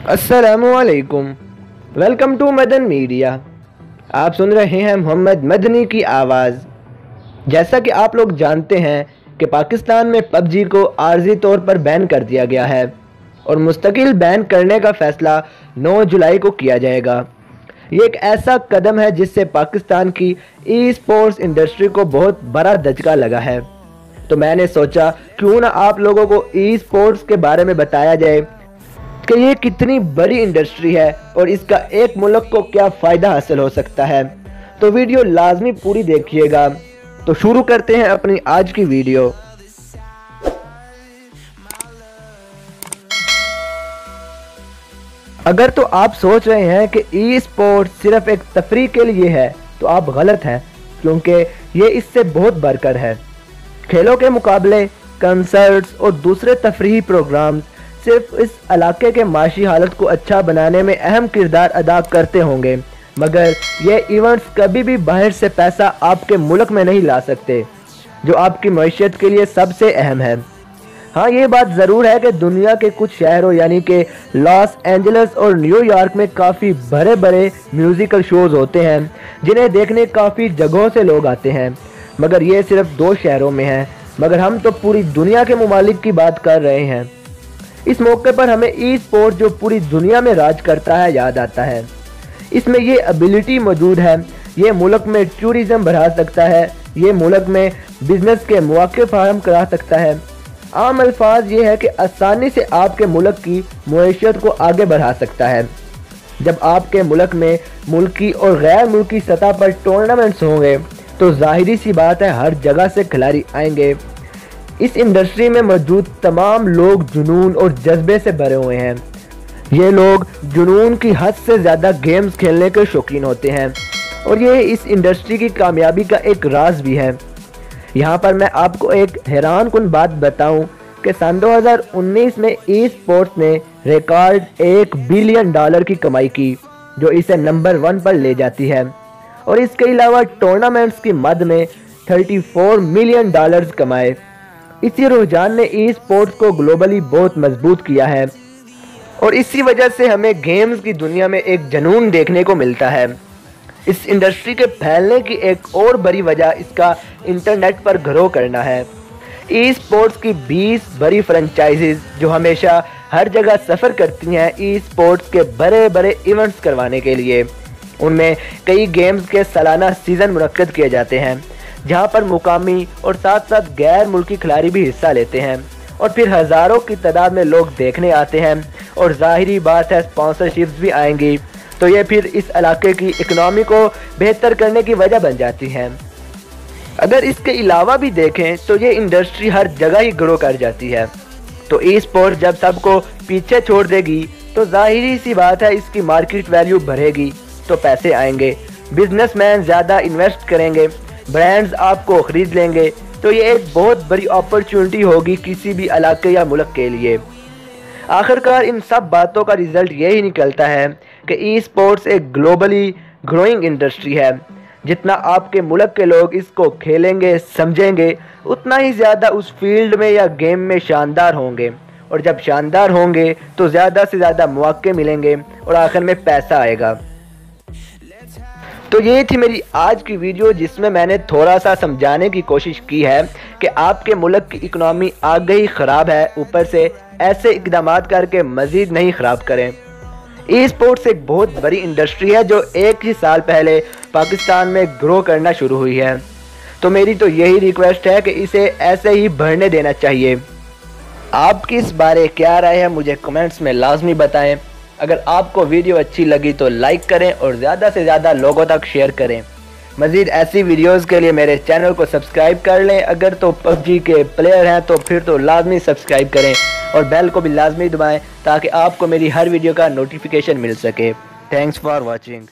अस्सलामुअलैकुम, welcome to Madan media. आप सुन रहे हैं मोहम्मद मदनी की आवाज़। जैसा कि आप लोग जानते हैं कि पाकिस्तान में पबजी को आर्जी तौर पर बैन कर दिया गया है और मुस्तकिल बैन करने का फ़ैसला 9 जुलाई को किया जाएगा। ये एक ऐसा कदम है जिससे पाकिस्तान की ई स्पोर्ट्स इंडस्ट्री को बहुत बड़ा धचका लगा है। तो मैंने सोचा क्यों ना आप लोगों को ई स्पोर्ट्स के बारे में बताया जाए कि ये कितनी बड़ी इंडस्ट्री है और इसका एक मुल्क को क्या फ़ायदा हासिल हो सकता है। तो वीडियो लाजमी पूरी देखिएगा। तो शुरू करते हैं अपनी आज की वीडियो। अगर तो आप सोच रहे हैं कि ई स्पोर्ट्स सिर्फ एक तफरीह के लिए है तो आप गलत हैं, क्योंकि ये इससे बहुत बढ़कर है। खेलों के मुकाबले, कंसर्ट्स और दूसरे तफरीही प्रोग्राम्स सिर्फ इस इलाके के माशी हालत को अच्छा बनाने में अहम किरदार अदा करते होंगे, मगर ये इवेंट्स कभी भी बाहर से पैसा आपके मुल्क में नहीं ला सकते, जो आपकी मईशत के लिए सबसे अहम है। हाँ, ये बात ज़रूर है कि दुनिया के कुछ शहरों यानी कि लॉस एंजल्स और न्यूयॉर्क में काफ़ी बड़े बड़े म्यूज़िकल शोज़ होते हैं जिन्हें देखने काफ़ी जगहों से लोग आते हैं, मगर ये सिर्फ 2 शहरों में है। मगर हम तो पूरी दुनिया के मुमालिक की बात कर रहे हैं। इस मौके पर हमें ई स्पोर्ट जो पूरी दुनिया में राज करता है याद आता है। इसमें ये एबिलिटी मौजूद है, ये मुल्क में टूरिज़म बढ़ा सकता है, ये मुल्क में बिजनेस के मौके फराहम करा सकता है। आम अल्फाज ये है कि आसानी से आपके मुल्क की मईशत को आगे बढ़ा सकता है। जब आपके मुल्क में मुल्की और गैर मुल्की सतह पर टूर्नामेंट्स होंगे तो जाहिरी सी बात है हर जगह से खिलाड़ी आएंगे। इस इंडस्ट्री में मौजूद तमाम लोग जुनून और जज्बे से भरे हुए हैं। ये लोग जुनून की हद से ज़्यादा गेम्स खेलने के शौकीन होते हैं और ये इस इंडस्ट्री की कामयाबी का एक राज भी है। यहाँ पर मैं आपको एक हैरान कुन बात बताऊँ कि सन 2019 में ई स्पोर्ट्स ने रिकॉर्ड $1 बिलियन की कमाई की, जो इसे नंबर 1 पर ले जाती है। और इसके अलावा टूर्नामेंट्स की मद में $34 मिलियन कमाए। इसी रुझान ने ई स्पोर्ट्स को ग्लोबली बहुत मजबूत किया है और इसी वजह से हमें गेम्स की दुनिया में एक जुनून देखने को मिलता है। इस इंडस्ट्री के फैलने की एक और बड़ी वजह इसका इंटरनेट पर ग्रो करना है। ई स्पोर्ट्स की 20 बड़ी फ्रेंचाइजीज जो हमेशा हर जगह सफ़र करती हैं ई स्पोर्ट्स के बड़े बड़े इवेंट्स करवाने के लिए। उनमें कई गेम्स के सालाना सीज़न मुनक्किद किए जाते हैं, जहां पर मुकामी और साथ साथ गैर मुल्की खिलाड़ी भी हिस्सा लेते हैं और फिर हज़ारों की तादाद में लोग देखने आते हैं और ज़ाहिरी बात है स्पॉन्सरशिप्स भी आएंगी, तो ये फिर इस इलाके की इकनॉमी को बेहतर करने की वजह बन जाती हैं। अगर इसके अलावा भी देखें तो ये इंडस्ट्री हर जगह ही ग्रो कर जाती है। तो ई स्पोर्ट्स जब सबको पीछे छोड़ देगी तो ज़ाहिरी सी बात है इसकी मार्केट वैल्यू बढ़ेगी, तो पैसे आएंगे, बिजनेसमैन ज़्यादा इन्वेस्ट करेंगे, ब्रांड्स आपको ख़रीद लेंगे। तो ये एक बहुत बड़ी अपॉर्चुनिटी होगी किसी भी इलाके या मुल्क के लिए। आखिरकार इन सब बातों का रिज़ल्ट यही निकलता है कि ई स्पोर्ट्स एक ग्लोबली ग्रोइंग इंडस्ट्री है। जितना आपके मुल्क के लोग इसको खेलेंगे, समझेंगे, उतना ही ज़्यादा उस फील्ड में या गेम में शानदार होंगे, और जब शानदार होंगे तो ज़्यादा से ज़्यादा मौके मिलेंगे और आखिर में पैसा आएगा। तो ये थी मेरी आज की वीडियो, जिसमें मैंने थोड़ा सा समझाने की कोशिश की है कि आपके मुल्क की इकनॉमी आगे ही ख़राब है, ऊपर से ऐसे इकदाम करके मज़ीद नहीं ख़राब करें। ई स्पोर्ट्स एक बहुत बड़ी इंडस्ट्री है जो 1 ही साल पहले पाकिस्तान में ग्रो करना शुरू हुई है। तो मेरी तो यही रिक्वेस्ट है कि इसे ऐसे ही बढ़ने देना चाहिए। आपकी इस बारे क्या राय है मुझे कमेंट्स में लाजमी बताएं। अगर आपको वीडियो अच्छी लगी तो लाइक करें और ज़्यादा से ज़्यादा लोगों तक शेयर करें। मज़ीद ऐसी वीडियोस के लिए मेरे चैनल को सब्सक्राइब कर लें। अगर तो पबजी के प्लेयर हैं तो फिर तो लाजमी सब्सक्राइब करें और बेल को भी लाजमी दबाएं ताकि आपको मेरी हर वीडियो का नोटिफिकेशन मिल सके। Thanks for watching.